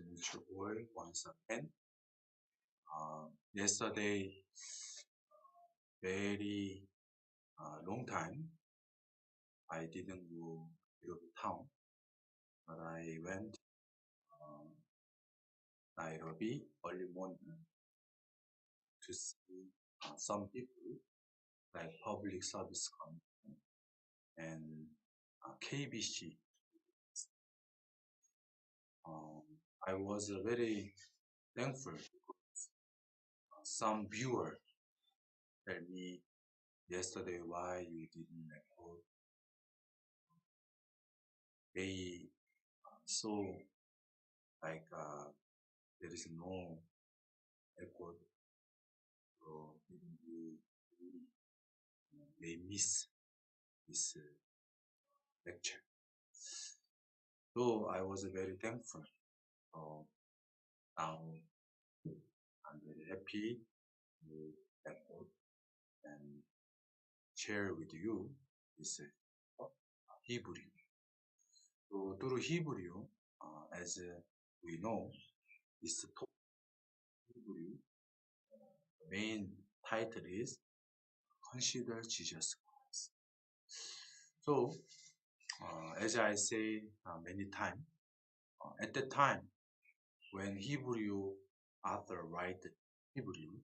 to meet you all once again. Yesterday, very long time, I didn't go to the town, but I went uh, Nairobi early morning to see some people like Public Service Commission and KBC. Um, I was very thankful. Some viewer tell me yesterday why you didn't record. They saw like there is no record, so they miss this lecture. So I was very thankful. So now I'm very happy to record and share with you this Hebrew. So through Hebrew, as we know, this Hebrew main title is Consider Jesus Christ. So as I say many times, at the time when Hebrew author write Hebrew,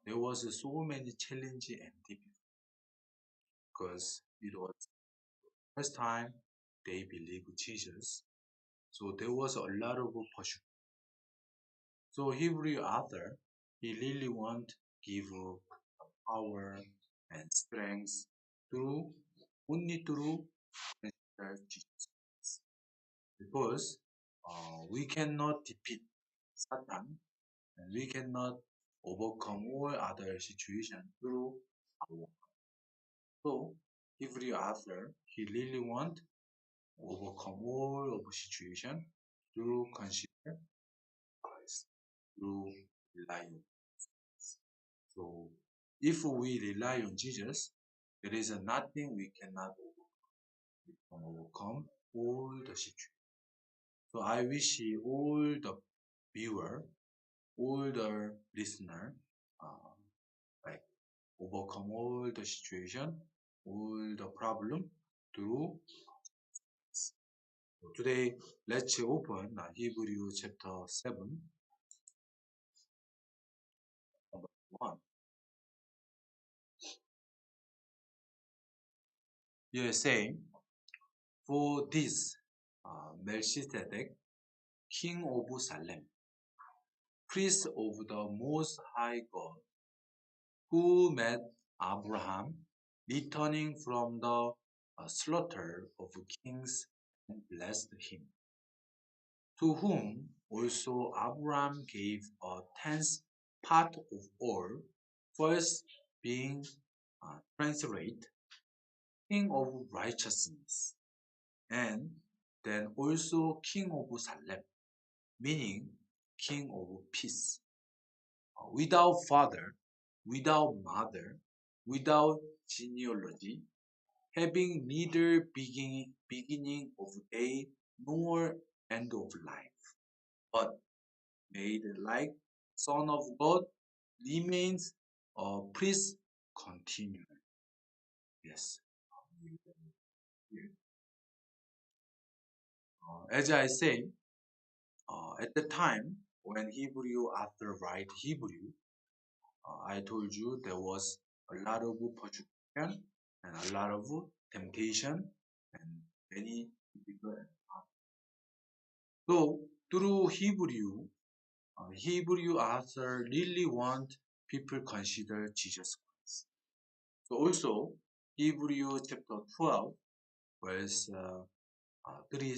there was so many challenges and difficulties because it was first time they believe Jesus. So there was a lot of persecution. So Hebrew author, he really want give power and strength through only through Jesus. Because we cannot defeat Satan and we cannot overcome all other situations through our. So Hebrew author, he really want overcome all of situation through consider Christ, through rely on Jesus. So if we rely on Jesus, there is nothing we cannot overcome. We can overcome all the situation. So I wish all the viewer, all the listener, uh, like overcome all the situation, all the problem through Jesus. So today, let's open Hebrew chapter 7, number 1. Here saying, for this Melchizedek, king of Salem, priest of the Most High God, who met Abraham returning from the slaughter of kings and blessed him, to whom also Abraham gave a tenth part of all, first being translated king of righteousness, and then also king of Salem, meaning king of peace, without father, without mother, without genealogy, having neither beginning of day nor end of life, but made like Son of God, remains a priest continually. Yes. As I say, at the time when Hebrew author write Hebrew, I told you there was a lot of persecution and a lot of temptation and many difficult. So through Hebrew author really want people consider Jesus Christ. So also Hebrew chapter 12 verse 3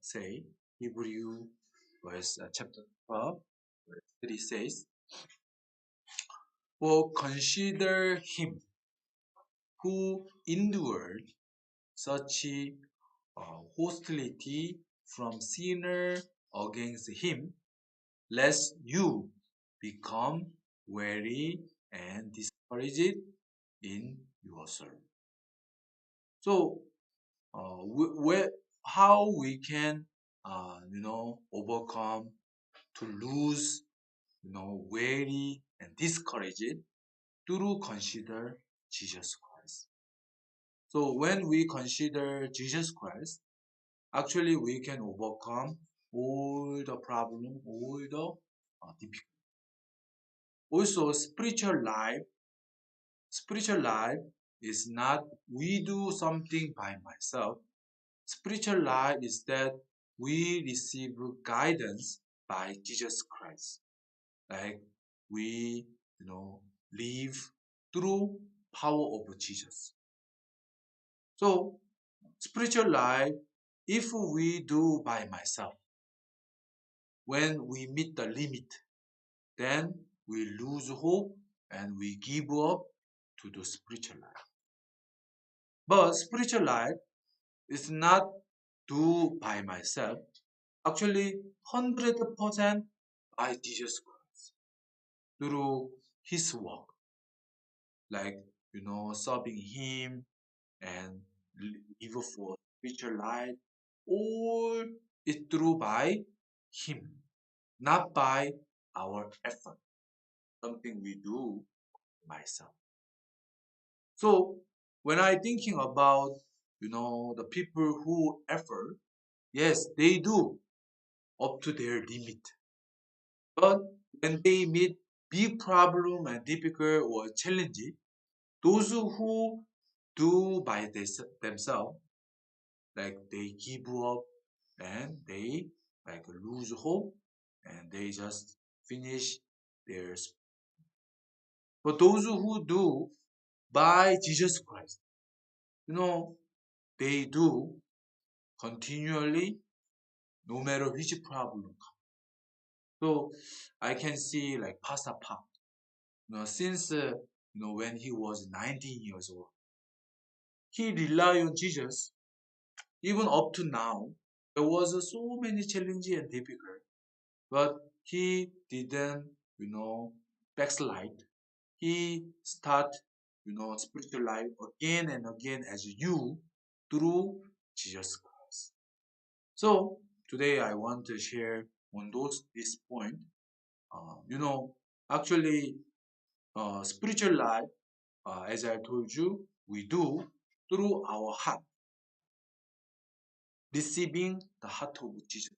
say Hebrew verse chapter 12 verse 3 says, for consider him who endured such hostility from sinner against him, lest you become weary and discouraged in your soul. So, how we can overcome, to lose, weary and discouraged through consider Jesus Christ. So when we consider Jesus Christ, actually we can overcome all the problem, all the difficulty. Also, spiritual life is not we do something by myself. Spiritual life is that we receive guidance by Jesus Christ. Like we, live through power of Jesus. So spiritual life, if we do by myself, when we meet the limit, then we lose hope and we give up to the spiritual life. But spiritual life is not do by myself. Actually, 100% by Jesus Christ through His work, like serving Him and live for spiritual life. All is through by Him, not by our effort, something we do myself. So when I thinking about the people who effort, yes, they do up to their limit. But when they meet big problem and difficult or challenging, those who do by themselves, like they give up and they like lose hope and they just finish their. But those who do by Jesus Christ, they do continually, no matter which problem. So I can see like Pastor Park, since when he was 19 years old, he relied on Jesus. Even up to now, there was so many challenging and difficult, but he didn't, backslide. He start, spiritual life again and again as you through Jesus Christ. So today I want to share on this point. Uh, you know, actually, spiritual life, as I told you, we do through our heart, receiving the heart of Jesus.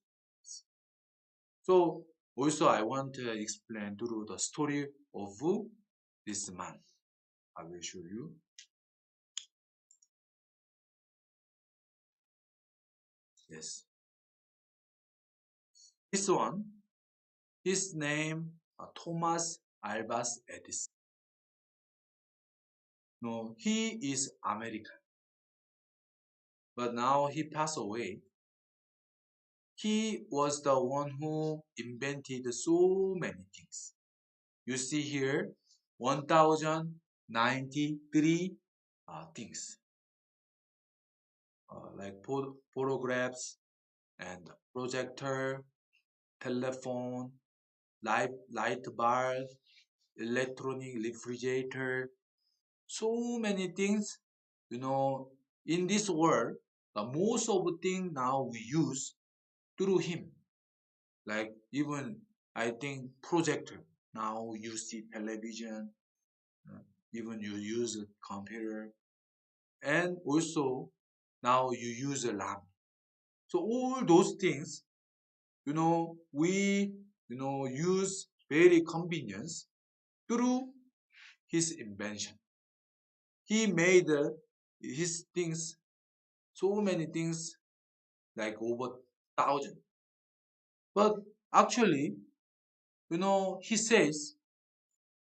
So also I want to explain through the story of this man. I will show you. Yes, this one, his name Thomas Albas Edison. No, he is American, but now he passed away. He was the one who invented so many things. You see here 1093 things like photographs and projector, telephone, light bulb, electronic refrigerator, so many things. You know, in this world, the most of the thing now we use through him. Like even I think projector. Now you see television, uh, even you use a computer, and also now you use a lamp. So all those things, we use very convenience through his invention. He made his things, so many things, like over thousand. But actually, he says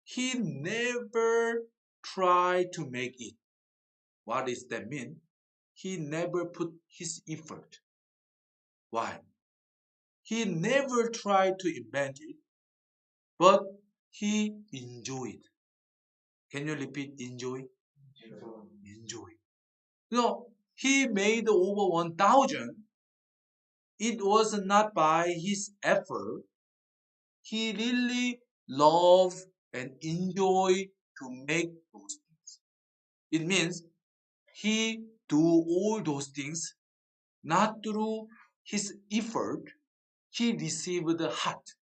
he never tried to make it. What does that mean? He never put his effort. Why? He never tried to invent it, but he enjoyed. Can you repeat enjoy? Enjoy. He made over 1,000. It was not by his effort. He really loved and enjoyed to make those things. It means he do all those things not through his effort, he received the heart.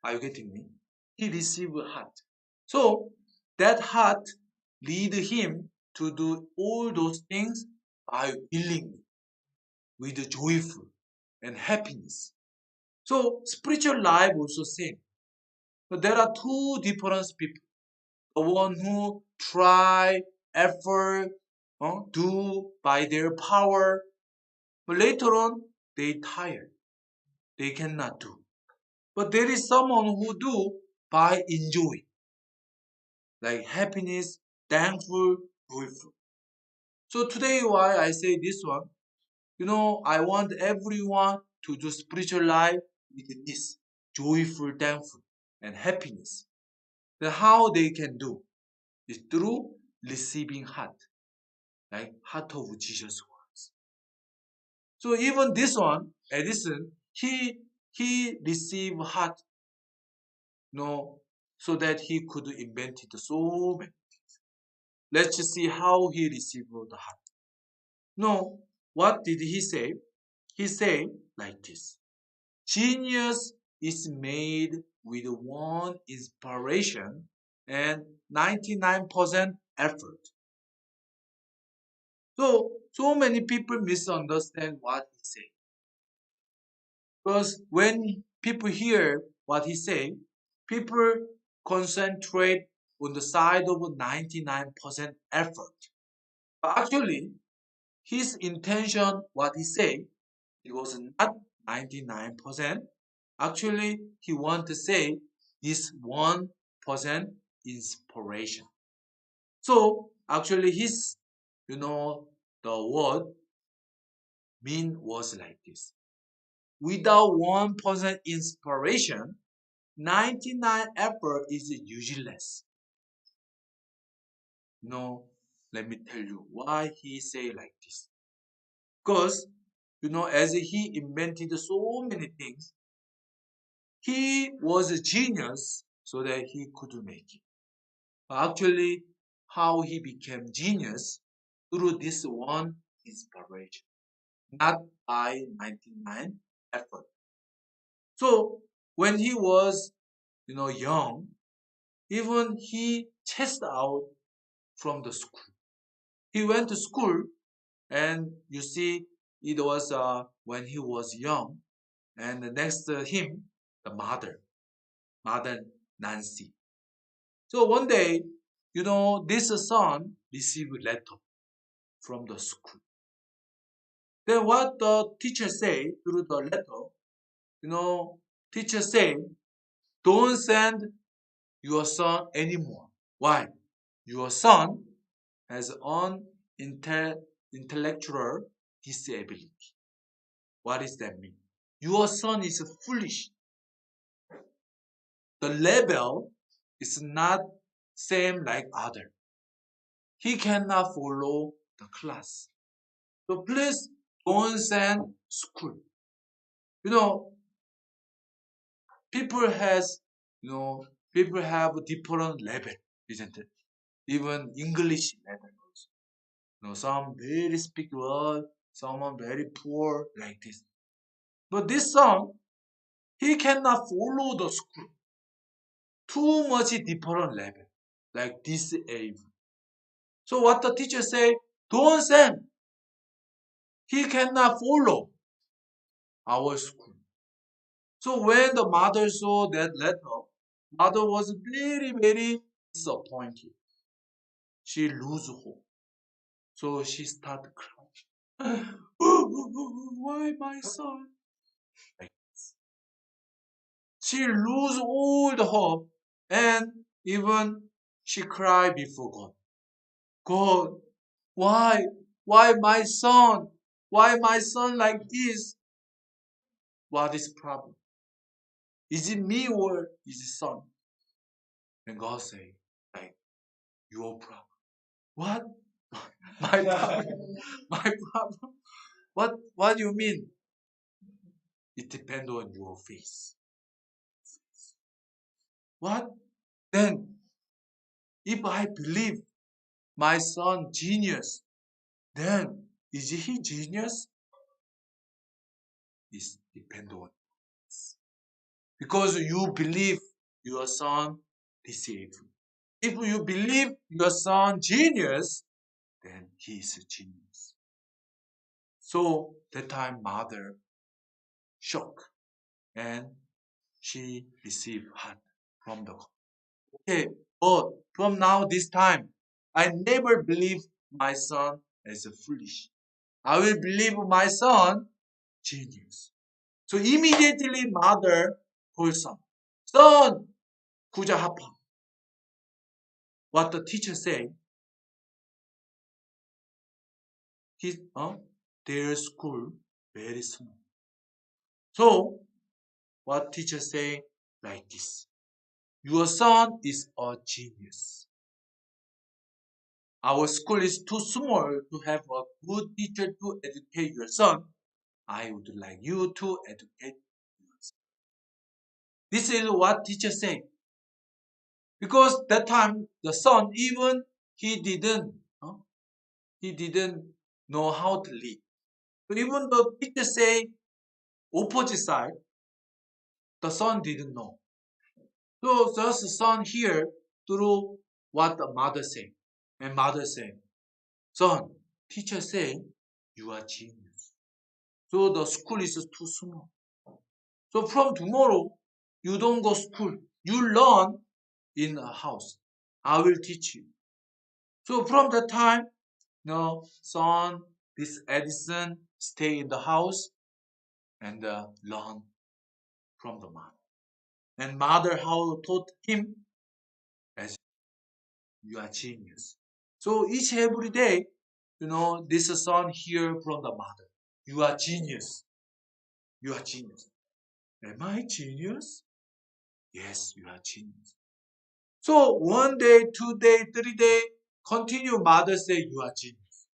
Are you getting me? He received heart. So that heart lead him to do all those things by willingly, with joyful and happiness. So spiritual life also same. So there are two different people. The one who try, effort, do by their power, but later on they tired. They cannot do. But there is someone who do by enjoy, like happiness, thankful, joyful. So today why I say this one, I want everyone to do spiritual life with this joyful, thankful, and happiness. Then how they can do is through receiving heart, like heart of Jesus Christ. So even this one, Edison, he received heart, so that he could invent it so many. Let's just see how he received the heart. No, what did he say? He said like this. Genius is made with one inspiration and 99% effort. So many people misunderstand what he said. Because when people hear what he said, people concentrate on the side of 99% effort. But actually, his intention, what he said, it was not 99%. Actually, he want to say this 1% inspiration. So actually the word mean was like this. Without 1% inspiration, 99 effort is useless. Let me tell you why he say like this. Because, as he invented so many things, he was a genius so that he could make it. Actually, how he became genius through this one inspiration, not by 99 effort. So when he was, young, even he chased out from the school. He went to school, and you see, it was when he was young, and next to him, the mother Nancy. So one day, this son received a letter from the school. Then what the teacher say through the letter, you know, teacher say, don't send your son anymore. Why? Your son has an intellectual disability. What does that mean? Your son is foolish. The level is not same like other. He cannot follow the class. So please don't send school. You know, people has, people have different level, isn't it? Even English level also. Some very speak well, someone very poor, like this. But this son, he cannot follow the school. Too much different level, like this age. So what the teacher say, don't send. He cannot follow our school. So when the mother saw that letter, mother was very, very disappointed. She lose hope. So she started crying. Why my son? Like this. She lose all the hope, and even she cried before God. God, why? Why my son? Why my son like this? What is problem? Is it me or is it son? And God say, like, your problem. What? My problem? My problem? What do you mean? It depends on your face. What? Then, if I believe my son genius, then is he genius? is depend on us. Because you believe your son disabled. If you believe your son genius, then he is a genius. So that time mother shocked and she received hurt from the okay, but from now this time, I never believe my son as a foolish. I will believe my son genius. So immediately mother called son. Son, 구자 합파. What the teacher say? His, their school very small. So what teacher say like this? Your son is a genius. Our school is too small to have a good teacher to educate your son. I would like you to educate your son. This is what teacher say. Because that time the son even he didn't he didn't know how to lead. So even the teacher say opposite side, the son didn't know. So just son here through what the mother say. And mother say, son, teacher say you are genius. So the school is too small. So from tomorrow, you don't go school. You learn in a house. I will teach you. So from that time, no son, this Edison stay in the house and learn from the mother. And mother how taught him as you are genius. So each every day, this son hear from the mother. You are genius. You are genius. Am I genius? Yes, you are genius. So 1 day, 2 day, 3 day, continue mother say you are genius.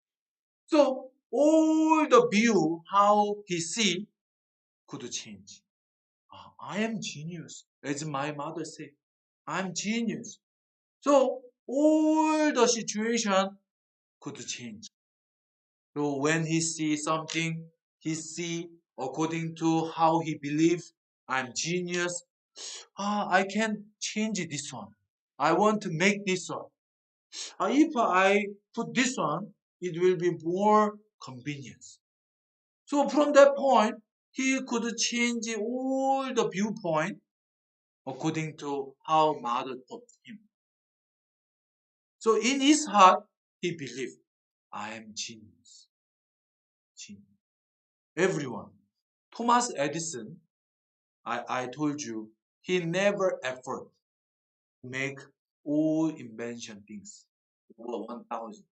So all the view how he see could change. I am genius, as my mother said. I'm genius. So all the situation could change. So when he see something, he see according to how he believes I'm genius. I can change this one. I want to make this one. If I put this one, it will be more convenience. So from that point, he could change all the viewpoint according to how mother taught him. So in his heart, he believed, I am genius. Genius. Everyone. Thomas Edison, I told you, he never effort to make all invention things over 1,000.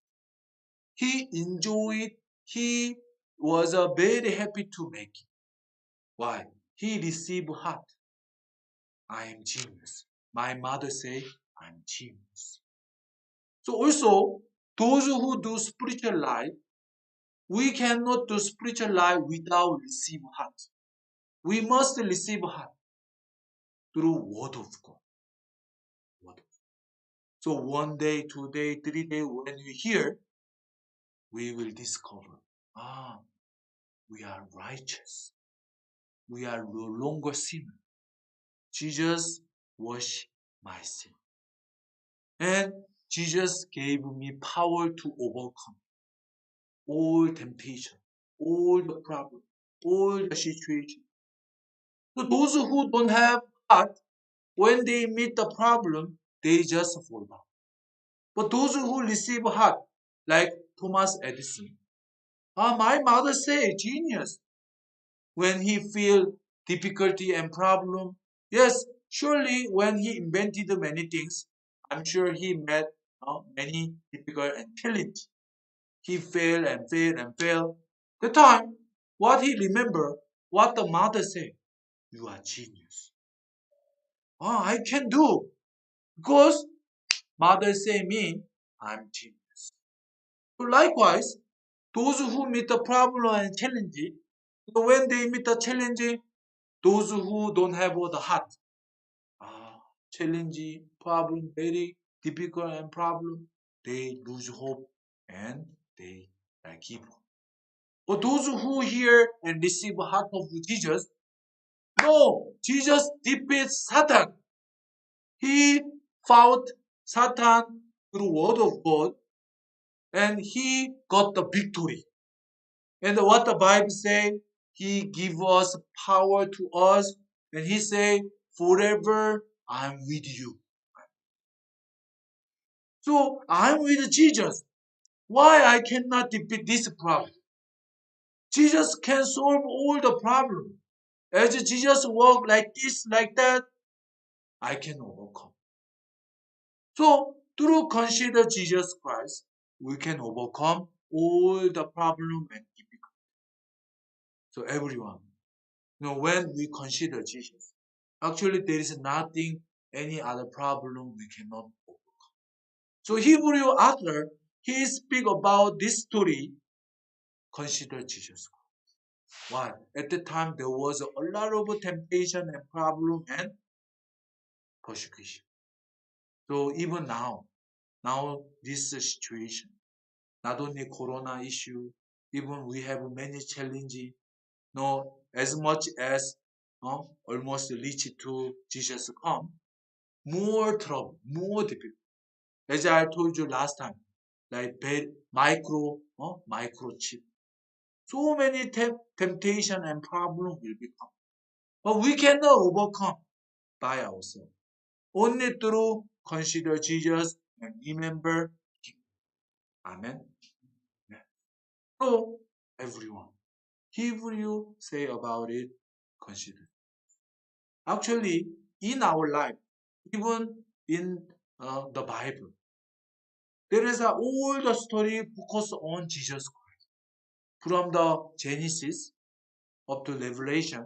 He enjoyed, he was very happy to make it. Why? He received heart. I am genius. My mother say, I'm genius. So also, those who do spiritual life, we cannot do spiritual life without receive heart. We must receive heart through word of God. Word of God. So 1 day, 2 day, 3 day, when we hear, we will discover, we are righteous. We are no longer sinner. Jesus washed my sin. And Jesus gave me power to overcome all temptation, all the problem, all the situation. So those who don't have heart, when they meet the problem, they just fall down. But those who receive heart, like Thomas Edison, my mother say genius. When he feel difficulty and problem, yes, surely when he invented many things, I'm sure he met many difficult and challenge. He failed and failed and failed. The time, what he remember, what the mother said, you are genius. I can do because mother say me, I'm genius. So likewise, those who meet the problem and challenge, so when they meet the challenge, those who don't have the heart, challenge, problem, very difficult and problem, they lose hope and they give up. But those who hear and receive the heart of Jesus, no, Jesus defeats Satan. He fought Satan through word of God and he got the victory. And what the Bible say, he give us power to us and he say, forever I'm with you. So I'm with Jesus. Why I cannot defeat this problem? Jesus can solve all the problem. As Jesus walk like this, like that, I can overcome. So through consider Jesus Christ, we can overcome all the problem and difficulty. So everyone, when we consider Jesus, actually there is nothing, any other problem we cannot overcome. So Hebrew author, he speak about this story, consider Jesus. Why? At the time there was a lot of temptation and problem and persecution. So even now this situation, not only corona issue, even we have many challenges. No, as much as almost reach to Jesus come, more trouble, more difficult. As I told you last time, like microchip. So many temptation and problem will become. But we cannot overcome by ourselves. Only through consider Jesus and remember Him. Amen. Yeah. So everyone, Hebrew say about it, consider. Actually, in our life, even in the Bible, there is a all the story focus on Jesus Christ. From the Genesis up to Revelation,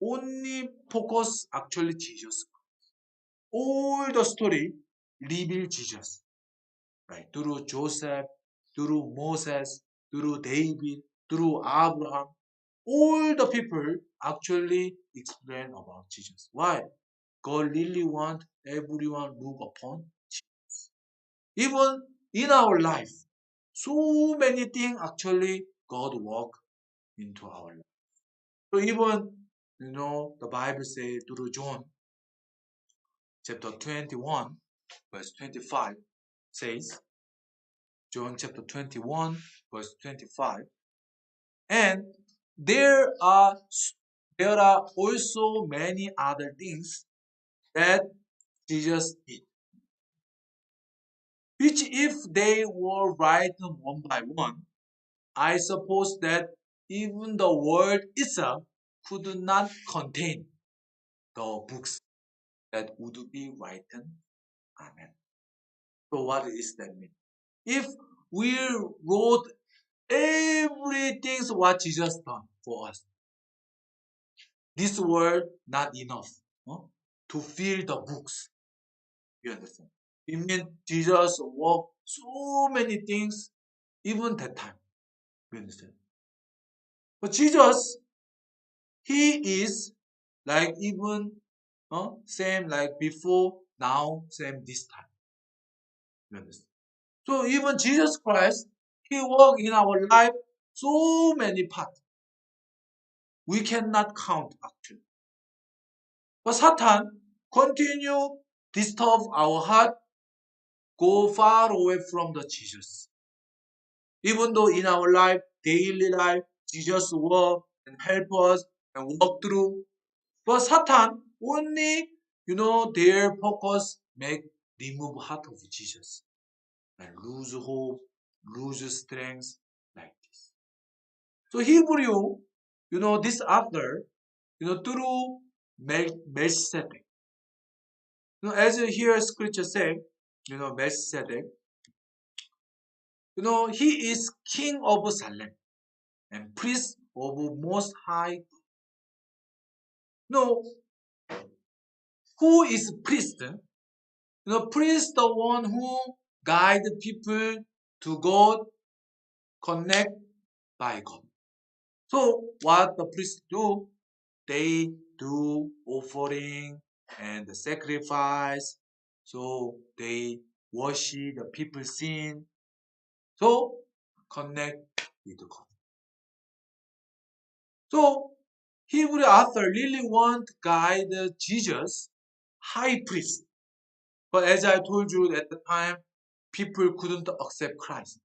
only focus actually Jesus. All the story reveal Jesus. Right? Through Joseph, through Moses, through David, through Abraham, all the people actually explain about Jesus. Why? God really want everyone look upon Jesus. Even in our life, so many things actually God work into our life. So even the Bible says through John chapter 21, verse 25 says, John chapter 21, verse 25, and there are there are also many other things that Jesus did, which if they were written one by one, I suppose that even the world itself could not contain the books that would be written. Amen. So what is that mean? If we wrote everything what Jesus done for us, this world not enough to fill the books. You understand? It means Jesus worked so many things even that time. You understand? But Jesus, he is like even same like before, now, same this time. You understand? So even Jesus Christ, he worked in our life so many parts. We cannot count actually. But Satan continue disturb our heart, go far away from the Jesus. Even though in our life, daily life, Jesus work and help us and walk through. But Satan only, their focus make remove heart of Jesus and lose hope, lose strength like this. So Hebrew, this author, through Melchizedek. As here scripture say, Melchizedek, he is king of Salem and priest of Most High. No, who is priest? Priest the one who guide people to God, connect by God. So what the priests do? They do offering and sacrifice. So they worship the people sin. So connect with God. So Hebrew author really want to guide Jesus, high priest. But as I told you at the time, people couldn't accept Christ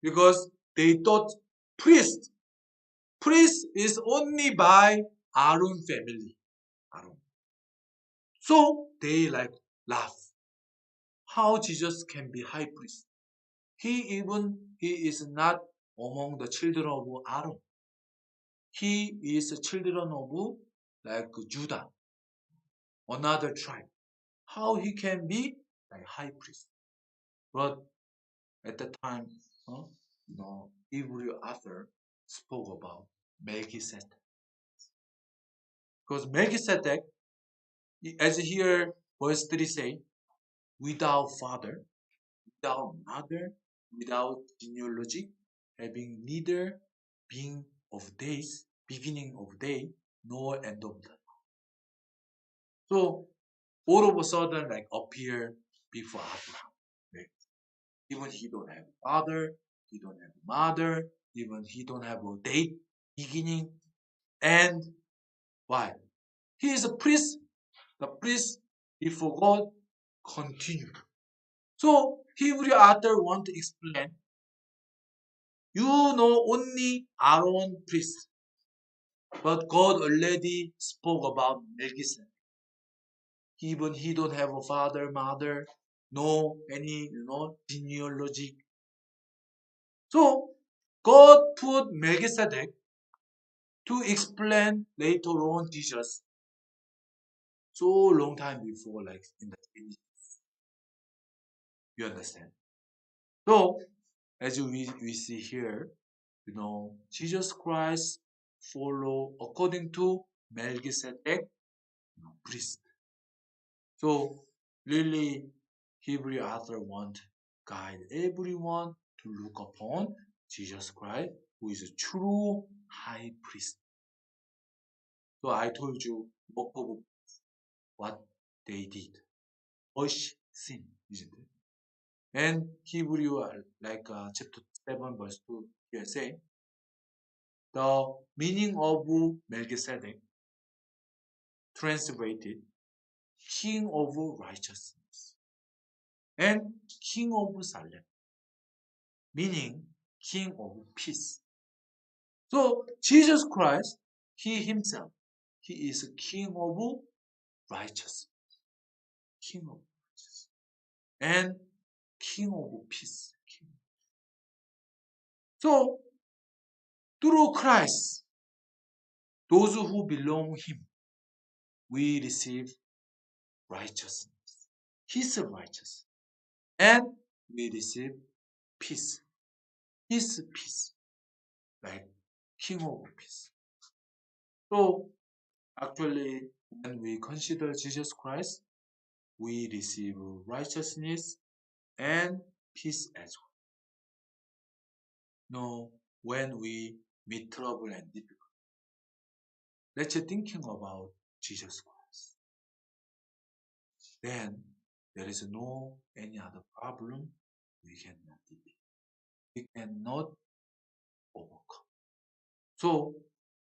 because they thought priest, priest is only by Aaron family. Aaron. So they like laugh. How Jesus can be high priest? He is not among the children of Aaron. He is a children of like Judah, another tribe. How he can be like high priest? But at the time, Hebrew author spoke about Melchizedek. Because Melchizedek, as here verse 3 say, without father, without mother, without genealogy, having neither being of days, beginning of day, nor end of life. So all of a sudden, like appear before Abraham. Right? Even he don't have a father, he don't have a mother, even he don't have a date, beginning, and why? He is a priest. The priest before God continued. So Hebrew author want to explain. You know only Aaron priest, but God already spoke about Melchizedek. Even he don't have a father, mother, no any genealogy. So God put Melchizedek to explain later on Jesus so long time before, like in the Genesis. You understand? So as we see here, Jesus Christ follow according to Melchizedek priest. So really, Hebrew author want guide everyone to look upon Jesus Christ, who is a true high priest. So I told you what they did. Wash sin, isn't it? And Hebrew, chapter 7, verse 2, here say, the meaning of Melchizedek, translated, king of righteousness, and king of Salem, meaning king of peace. So Jesus Christ, he himself, he is a king of righteousness, king of righteousness, and king of peace. So through Christ, those who belong him, we receive righteousness, his righteousness, and we receive peace, his peace, like king of peace. So actually, when we consider Jesus Christ, we receive righteousness and peace as well. No, when we meet trouble and difficulty, let's thinking about Jesus Christ. Then there is no any other problem we cannot defeat. We cannot overcome. So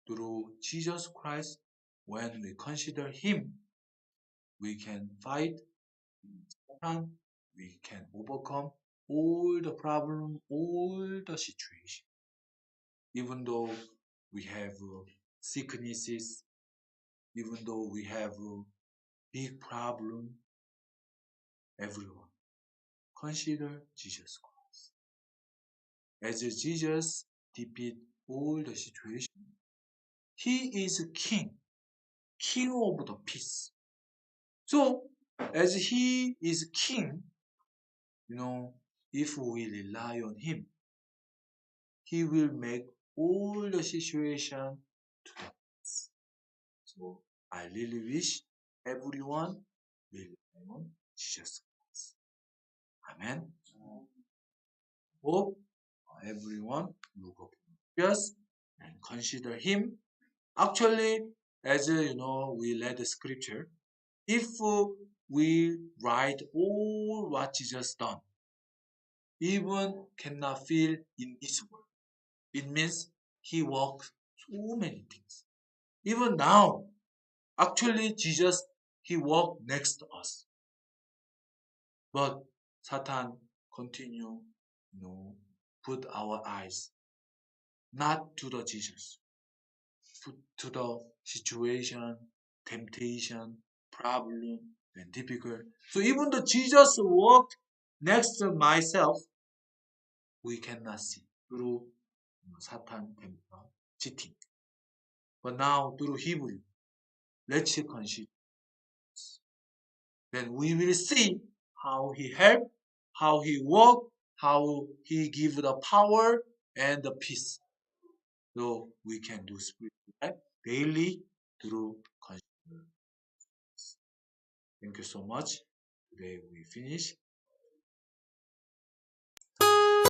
through Jesus Christ, when we consider Him, we can fight Satan, we can overcome all the problem, all the situation. Even though we have sicknesses, even though we have big problem, everyone consider Jesus Christ. As Jesus defeat all the situation, He is King, King of the peace. So as He is King, if we rely on Him, He will make all the situation to the best. So I really wish everyone will rely on Jesus Christ. Amen. Hope everyone look up to Jesus and consider Him. Actually, as we read the scripture, if we write all what Jesus done, even cannot feel in this world. It means He walked So many things. Even now, actually, Jesus, he walked next to us. But Satan continue, put our eyes not to the Jesus, to the situation, temptation, problem, and difficult. So even though Jesus walked next to myself, we cannot see through Satan temper, cheating. But now through Hebrew, let's consider. Then we will see how he helped, how he worked, how he give the power and the peace. So we can do spiritual life daily through consciousness. Thank you so much. Today we finish.